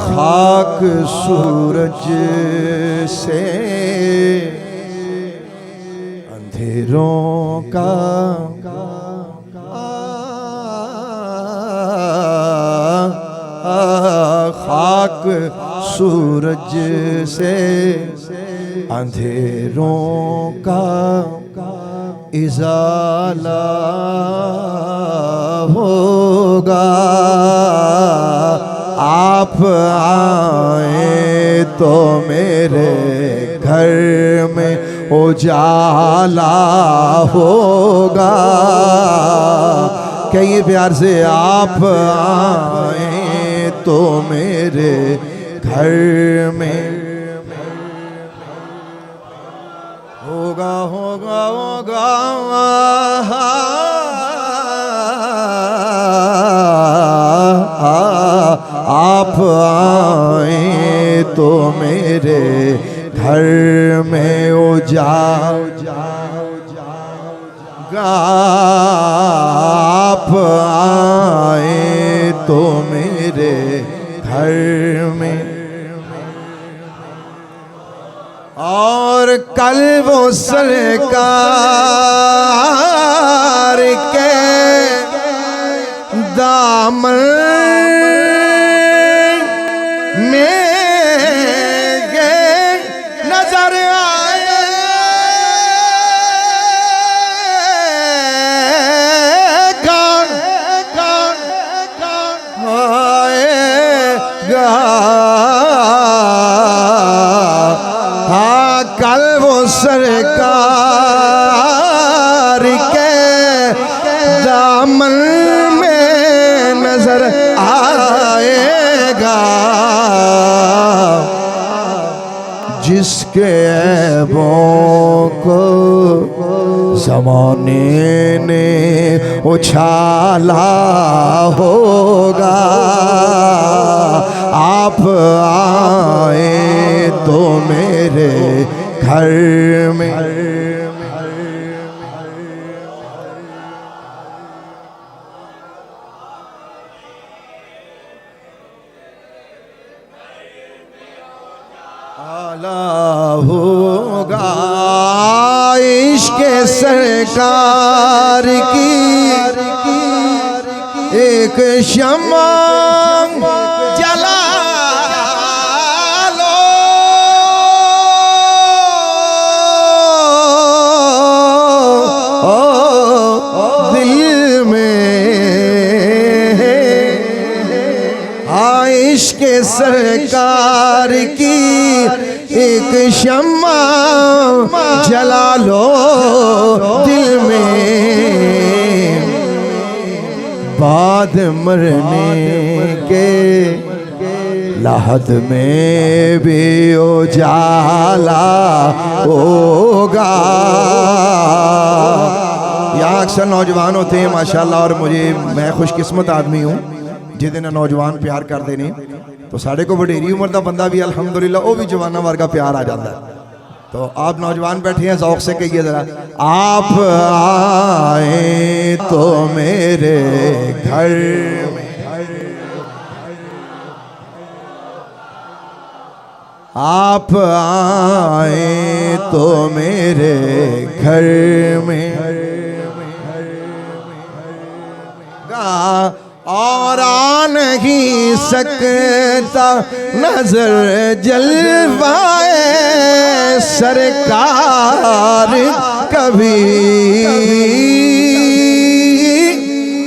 خاک سورج سے اندھیروں کا خاک سورج سے اندھیروں کا ازالہ ہوگا. آپ آئیں تو میرے گھر میں اجالا ہوگا. کہیے پیار سے, آپ آئیں تو میرے گھر میں ہوگا ہوگا ہوگا. آپ آئیں تو میرے گھر میں اجالا گا. آپ آئیں تو میرے گھر میں, اور کل وہ سرکار کے دامن میں نظر آئے گا, کل وہ سرکار کے دامن میں نظر آئے گا, جس کے عیبوں کو زمانے نے اچھالا ہوگا. آپ آئیں تو میرے گھر میں اعلیٰ ہوگا. عشق سرکار کی ایک شمع جلا لو, دل میں عشق سرکار کی ایک شمع جلا لو دل میں. بعد مرنے کے لحد میں بھی اجالا ہوگا. یہاں اکثر نوجوان ہوتے ہیں ماشاءاللہ, اور میں خوش قسمت آدمی ہوں جہدے نال نوجوان پیار کرتے ہیں. تو ساڑھے کو وڈیری عمر دا بندہ بھی الحمدللہ وہ بھی جوانہ ورگا پیار آ جاتا ہے. تو آپ نوجوان بیٹھے ہیں, ذوق سے کہیے ذرا, آپ آئیں تو میرے گھر میں, آپ آئیں تو میرے گھر میں اور آ نہیں سکتا نظر جلوائے سرکار کبھی.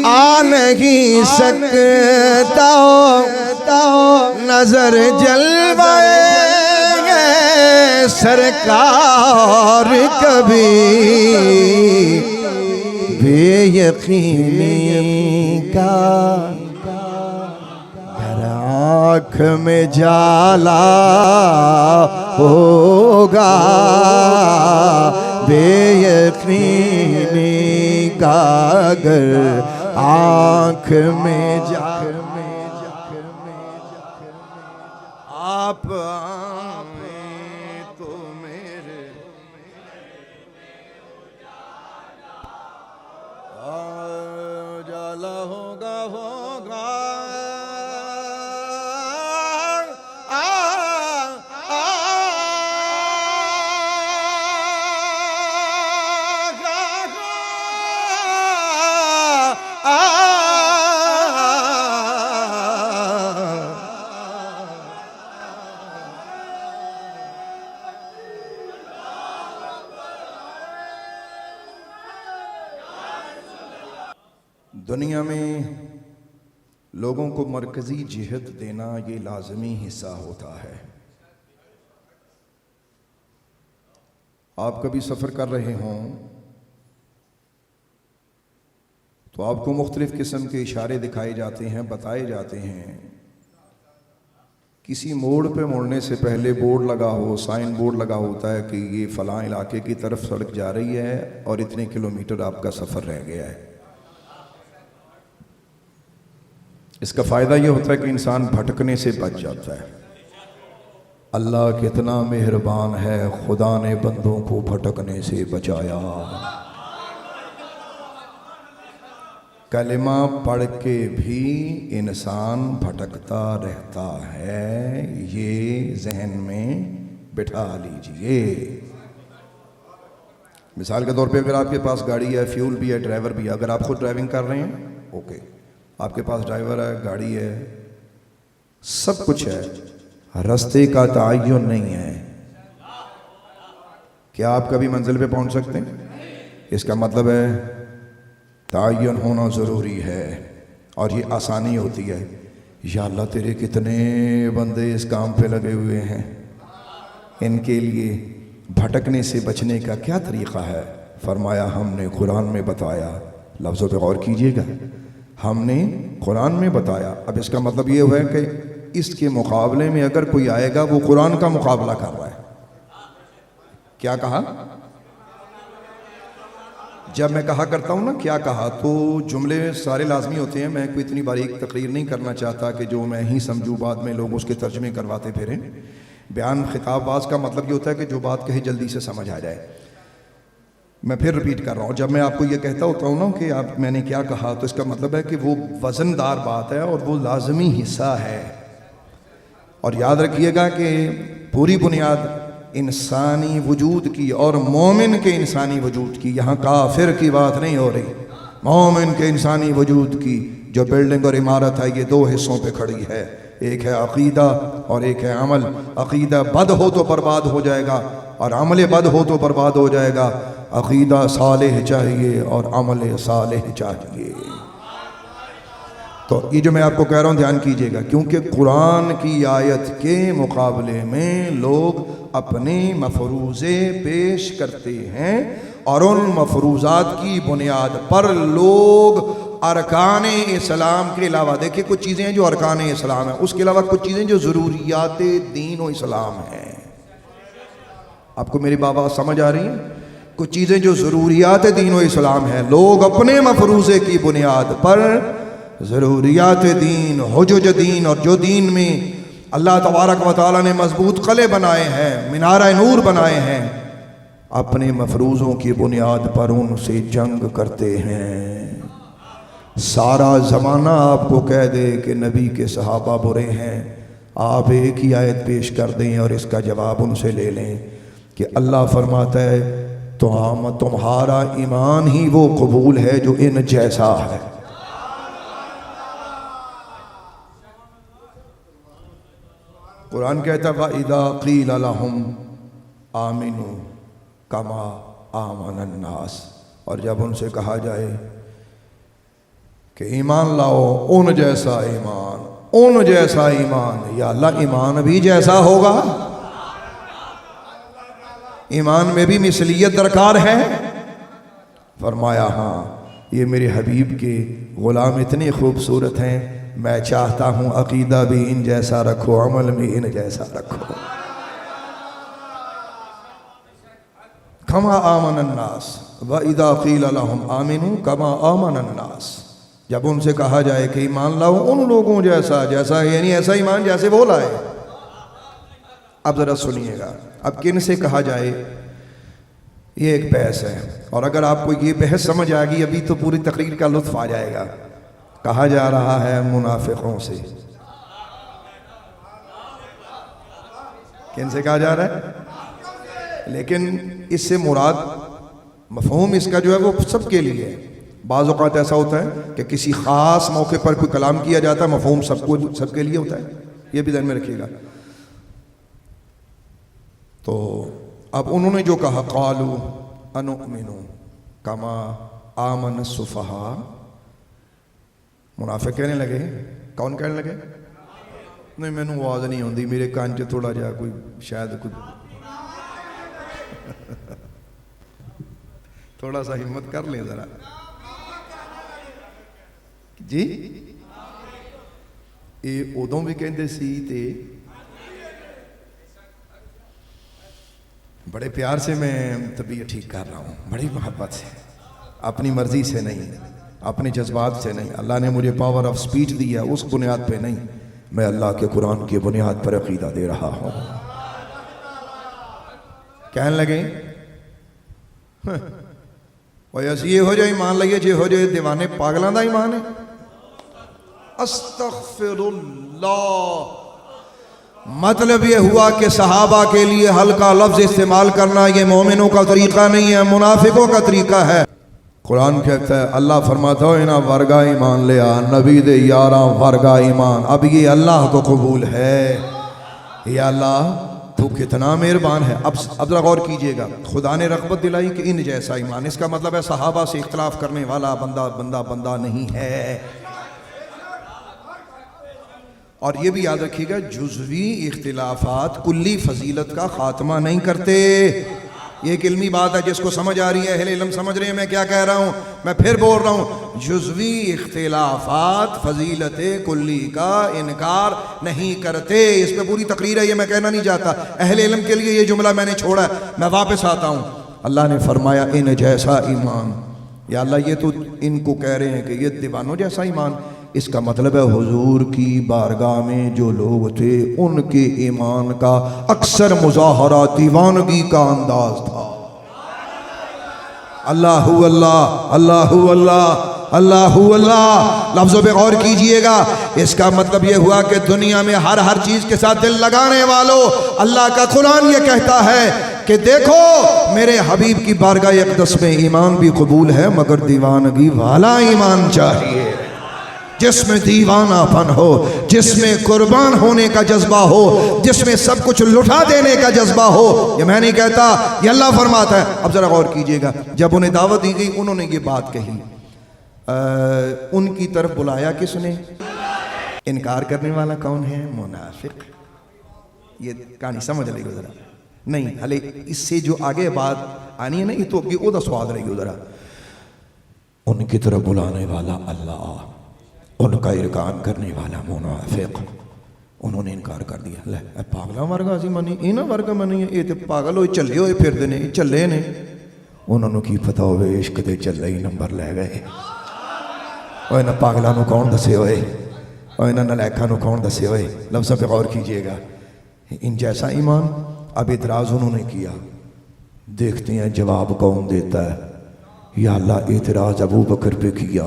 آ نہیں سکتا نظر جلوائے سرکار کبھی. بے یقینی کا ہر آنکھ میں جالا ہوگا. بے یقینی کا اگر آنکھ میں جالا, آپ آئیں تو میرے جالا ہوگا. ہوگا دنیا میں لوگوں کو مرکزی جہت دینا یہ لازمی حصہ ہوتا ہے. آپ کبھی سفر کر رہے ہوں تو آپ کو مختلف قسم کے اشارے دکھائے جاتے ہیں، بتائے جاتے ہیں. کسی موڑ پہ مڑنے سے پہلے بورڈ لگا ہو، سائن بورڈ لگا ہوتا ہے کہ یہ فلاں علاقے کی طرف سڑک جا رہی ہے اور اتنے کلومیٹر آپ کا سفر رہ گیا ہے. اس کا فائدہ یہ ہوتا ہے کہ انسان بھٹکنے سے بچ جاتا ہے. اللہ کتنا مہربان ہے، خدا نے بندوں کو بھٹکنے سے بچایا. کلمہ پڑھ کے بھی انسان بھٹکتا رہتا ہے، یہ ذہن میں بٹھا لیجئے. مثال کے طور پہ اگر آپ کے پاس گاڑی ہے، فیول بھی ہے، ڈرائیور بھی ہے. اگر آپ خود ڈرائیونگ کر رہے ہیں اوکے، آپ کے پاس ڈرائیور ہے، گاڑی ہے، سب کچھ ہے، راستے کا تعین نہیں ہے، کیا آپ کبھی منزل پہ پہنچ سکتے ہیں؟ اس کا مطلب ہے تعین ہونا ضروری ہے. اور یہ آسانی ہوتی ہے. یا اللہ تیرے کتنے بندے اس کام پہ لگے ہوئے ہیں، ان کے لیے بھٹکنے سے بچنے کا کیا طریقہ ہے؟ فرمایا ہم نے قرآن میں بتایا. لفظوں پہ غور کیجئے گا، ہم نے قرآن میں بتایا. اب اس کا مطلب یہ ہوا ہے کہ اس کے مقابلے میں اگر کوئی آئے گا وہ قرآن کا مقابلہ کر رہا ہے. کیا کہا؟ جب میں کہا کرتا ہوں نا کیا کہا، تو جملے سارے لازمی ہوتے ہیں. میں کوئی اتنی باریک تقریر نہیں کرنا چاہتا کہ جو میں ہی سمجھوں بعد میں لوگ اس کے ترجمے کرواتے پھریں. بیان خطاب باز کا مطلب یہ ہوتا ہے کہ جو بات کہے جلدی سے سمجھ آ جائے. میں پھر ریپیٹ کر رہا ہوں، جب میں آپ کو یہ کہتا ہوتا ہوں نا کہ میں نے کیا کہا، تو اس کا مطلب ہے کہ وہ وزن دار بات ہے اور وہ لازمی حصہ ہے. اور یاد رکھیے گا کہ پوری بنیاد انسانی وجود کی اور مومن کے انسانی وجود کی، یہاں کافر کی بات نہیں ہو رہی، مومن کے انسانی وجود کی جو بلڈنگ اور عمارت ہے یہ دو حصوں پہ کھڑی ہے. ایک ہے عقیدہ اور ایک ہے عمل. عقیدہ بد ہو تو برباد ہو جائے گا اور عمل بد ہو تو برباد ہو جائے گا. عقیدہ صالح چاہیے اور عمل صالح چاہیے. تو یہ جو میں آپ کو کہہ رہا ہوں دھیان کیجئے گا، کیونکہ قرآن کی آیت کے مقابلے میں لوگ اپنے مفروضے پیش کرتے ہیں اور ان مفروضات کی بنیاد پر لوگ ارکان اسلام کے علاوہ، دیکھیں کچھ چیزیں ہیں جو ارکان اسلام ہیں، اس کے علاوہ کچھ چیزیں جو ضروریات دین و اسلام ہیں. آپ کو میری بابا سمجھ آ رہی ہیں؟ کچھ چیزیں جو ضروریات دین و اسلام ہیں، لوگ اپنے مفروضے کی بنیاد پر ضروریات دین، حجج دین، اور جو دین میں اللہ تبارک و تعالیٰ نے مضبوط قلعے بنائے ہیں، منارہ نور بنائے ہیں، اپنے مفروضوں کی بنیاد پر ان سے جنگ کرتے ہیں. سارا زمانہ آپ کو کہہ دے کہ نبی کے صحابہ برے ہیں، آپ ایک ہی آیت پیش کر دیں اور اس کا جواب ان سے لے لیں کہ اللہ فرماتا ہے تمہارا ایمان ہی وہ قبول ہے جو ان جیسا ہے. قرآن کہتا ہے وَإِذَا قِيلَ لَهُمْ آمِنُوا كَمَا آمَنَ النَّاسِ، اور جب ان سے کہا جائے کہ ایمان لاؤ ان جیسا ایمان، ان جیسا ایمان، یا اللہ ایمان بھی جیسا ہوگا؟ ایمان میں بھی مثلیت درکار ہے؟ فرمایا ہاں، یہ میرے حبیب کے غلام اتنے خوبصورت ہیں، میں چاہتا ہوں عقیدہ بھی ان جیسا رکھو، عمل بھی ان جیسا رکھو. کما آمن الناس وَإِذَا قِيلَ لَهُمْ آمِنُوا كَمَا آمَنَ النَّاسِ، جب ان سے کہا جائے کہ ایمان لاؤ ان لوگوں جیسا، جیسا یعنی ایسا ایمان جیسے وہ لائے. اب ذرا سنیے گا، اب کن سے کہا جائے، یہ ایک بحث ہے، اور اگر آپ کو یہ بحث سمجھ آ گئی ابھی تو پوری تقریر کا لطف آ جائے گا. کہا جا رہا ہے منافقوں سے. کن سے کہا جا رہا ہے؟ لیکن اس سے مراد مفہوم اس کا جو ہے وہ سب کے لیے ہے. بعض اوقات ایسا ہوتا ہے کہ کسی خاص موقع پر کوئی کلام کیا جاتا ہے، مفہوم سب کے لیے ہوتا ہے، یہ بھی ذہن میں رکھیے گا. تو اب انہوں نے جو کہا قالوا انؤمن کما آمن السفہاء، منافق کہنے لگے. کون کہنے لگے؟ نہیں مینوں آواز نہیں ہوندی، میرے کان چ تھوڑا جہا کوئی شاید کوئی تھوڑا سا ہمت کر لیں ذرا جی. یہ ادوں بھی کہندے سی تے بڑے پیار سے میں طبیعت ٹھیک کر رہا ہوں، بڑی محبت سے، اپنی مرضی سے نہیں، اپنے جذبات سے نہیں. اللہ نے مجھے پاور آف سپیچ دی ہے، اس بنیاد پہ نہیں، میں اللہ کے قرآن کی بنیاد پر عقیدہ دے رہا ہوں. کہنے لگے یہ ہو جائے ایمان لئیے جی ہو جائے دیوانے پاگلان دا ایمان ہے. استغفر اللہ. مطلب یہ ہوا کہ صحابہ کے لیے ہلکا لفظ استعمال کرنا یہ مومنوں کا طریقہ نہیں ہے، منافقوں کا طریقہ ہے. قرآن کہتا ہے، اللہ فرماتا ہے انہاں ورگا ایمان لیا، نبی دے یاراں ورگا ایمان. اب یہ اللہ کو قبول ہے. یا اللہ تو کتنا مہربان ہے. اب ذرا غور کیجئے گا، خدا نے رغبت دلائی کہ ان جیسا ایمان. اس کا مطلب ہے صحابہ سے اختلاف کرنے والا بندہ نہیں ہے. اور یہ بھی یاد رکھیے گا، جزوی اختلافات کلی فضیلت کا خاتمہ نہیں کرتے. یہ ایک علمی بات ہے، جس کو سمجھ آ رہی ہے اہل علم سمجھ رہے ہیں میں کیا کہہ رہا ہوں. میں پھر بول رہا ہوں، جزوی اختلافات فضیلت کلی کا انکار نہیں کرتے. اس پہ پوری تقریر ہے، یہ میں کہنا نہیں چاہتا. اہل علم کے لیے یہ جملہ میں نے چھوڑا ہے، میں واپس آتا ہوں. اللہ نے فرمایا ان جیسا ایمان. یا اللہ یہ تو ان کو کہہ رہے ہیں کہ یہ دیوانوں جیسا ایمان. اس کا مطلب ہے حضور کی بارگاہ میں جو لوگ تھے ان کے ایمان کا اکثر مظاہرہ دیوانگی کا انداز تھا. اللہ اللہ اللہ اللہ اللہ اللہ. لفظوں پہ غور کیجئے گا. اس کا مطلب یہ ہوا کہ دنیا میں ہر چیز کے ساتھ دل لگانے والوں، اللہ کا قرآن یہ کہتا ہے کہ دیکھو میرے حبیب کی بارگاہ اقدس میں ایمان بھی قبول ہے مگر دیوانگی والا ایمان چاہیے، جس میں دیوانہ پن ہو، جس میں قربان ہونے کا جذبہ ہو، جس میں سب کچھ لٹا دینے کا جذبہ ہو. یہ میں نہیں کہتا، یہ اللہ فرماتا ہے. اب ذرا غور کیجئے گا، جب انہیں دعوت دی گئی انہوں نے یہ بات کہی. ان کی طرف بلایا کس نے؟ انکار کرنے والا کون ہے؟ منافق. یہ کہانی سمجھ لے گا ذرا. نہیں ہلے اس سے جو آگے بات آنی ہے نا، یہ تو او دا سواد رہے گی ذرا. ان کی طرف بلانے والا اللہ، ان کا ارکان کرنے والا منافق. انہوں نے انکار کر دیا. لے پاگلاں ورگا سی منی، انہاں ورگا منی ہے، یہ تے پاگل ہوئے چلے ہوئے پھر دینے چلے نے. انہوں نے کی پتہ ہوئے عشق دے چلے ہی نمبر لے گئے. اور انہاں پاگلاں نو کون دسے ہوئے، اور انہاں نلائکاں نو کون دسے ہوئے. لفظوں پہ غور کیجئے گا. ان جیسا ایمان. اب اعتراض انہوں نے کیا، دیکھتے ہیں جواب کون دیتا ہے. یا اللہ اعتراض ابو بکر پہ کیا،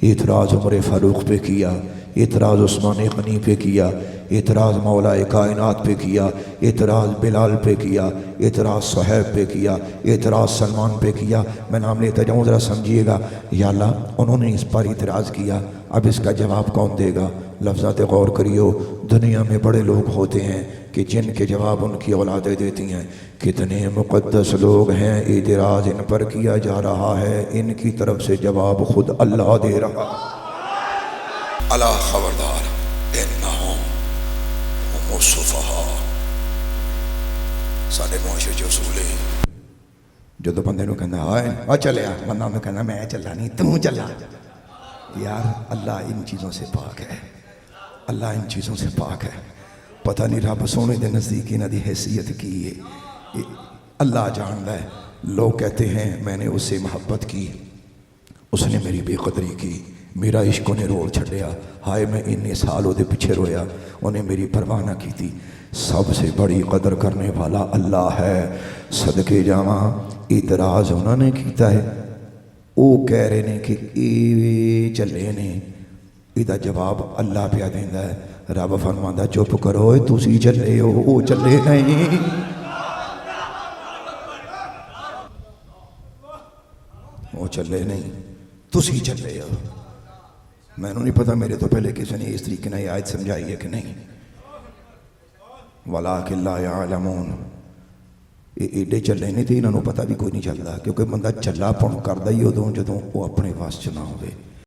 اعتراض عمر فاروق پہ کیا، اعتراض عثمان غنی پہ کیا، اعتراض مولا کائنات پہ کیا، اعتراض بلال پہ کیا، اعتراض صہیب پہ کیا، اعتراض سلمان پہ کیا. میں نام لیتا جاؤں ذرا سمجھیے گا. یا اللہ انہوں نے اس پر اعتراض کیا، اب اس کا جواب کون دے گا؟ لفظات غور کریو. دنیا میں بڑے لوگ ہوتے ہیں کہ جن کے جواب ان کی اولادیں دیتی ہیں. کتنے مقدس لوگ ہیں، اعتراض ان پر کیا جا رہا ہے، ان کی طرف سے جواب خود اللہ دے رہا. اللہ خبردار انہم ہم السفہاء. سارے معاشرے جو اصول ہے، جو تو بندے نو کہنا آ چلے آ، بندہ میں کہنا میں چلا نہیں تو چلا. یار اللہ ان چیزوں سے پاک ہے، اللہ ان چیزوں سے پاک ہے. پتہ نہیں رب سونے دے نزدیک انہاں دی حیثیت کی ہے، اللہ جانتا ہے. لوگ کہتے ہیں میں نے اس سے محبت کی، اس نے میری بے قدری کی، میرا عشق نے روڑ چھڑیا، ہائے میں اتنے سال وہ پیچھے رویا، انہیں میری پرواہ نہ کی تھی. سب سے بڑی قدر کرنے والا اللہ ہے. صدقے جاواں اعتراض انہوں نے کیتا ہے. وہ کہہ رہے ہیں کہ اے چلے نے، ਇਹਦਾ ਜਵਾਬ ਅੱਲਾ ਪਿਆ ਦਿੰਦਾ ਹੈ। ਰੱਬ ਫਰਮਾਉਂਦਾ ਚੁੱਪ ਕਰੋ, ਤੁਸੀਂ ਚੱਲੇ ਹੋ, ਉਹ ਚੱਲੇ ਨਹੀਂ। ਉਹ ਚੱਲੇ ਨਹੀਂ, ਤੁਸੀਂ ਚੱਲੇ ਹੋ। ਮੈਨੂੰ ਨਹੀਂ ਪਤਾ ਮੇਰੇ ਤੋਂ ਪਹਿਲੇ ਕਿਸੇ نے ਇਸ ਤਰੀਕੇ ਨਾਲ ਆਇਤ ਸਮਝਾਈ ہے کہ نہیں۔ وَلَٰكِن لَا يَعْلَمُونَ۔ ਇਹ ਏਡੇ ਚੱਲੇ ਨਹੀਂ ਤੇ ਇਹਨਾਂ ਨੂੰ ਪਤਾ ਵੀ ਕੋਈ ਨਹੀਂ ਚੱਲਦਾ, ਕਿਉਂਕਿ ਬੰਦਾ ਚੱਲਾ ਪਣ ਕਰਦਾ ਹੀ ਉਦੋਂ ਜਦੋਂ ਉਹ ਆਪਣੇ ਵੱਸ 'ਚ ਨਾ ਹੋਵੇ।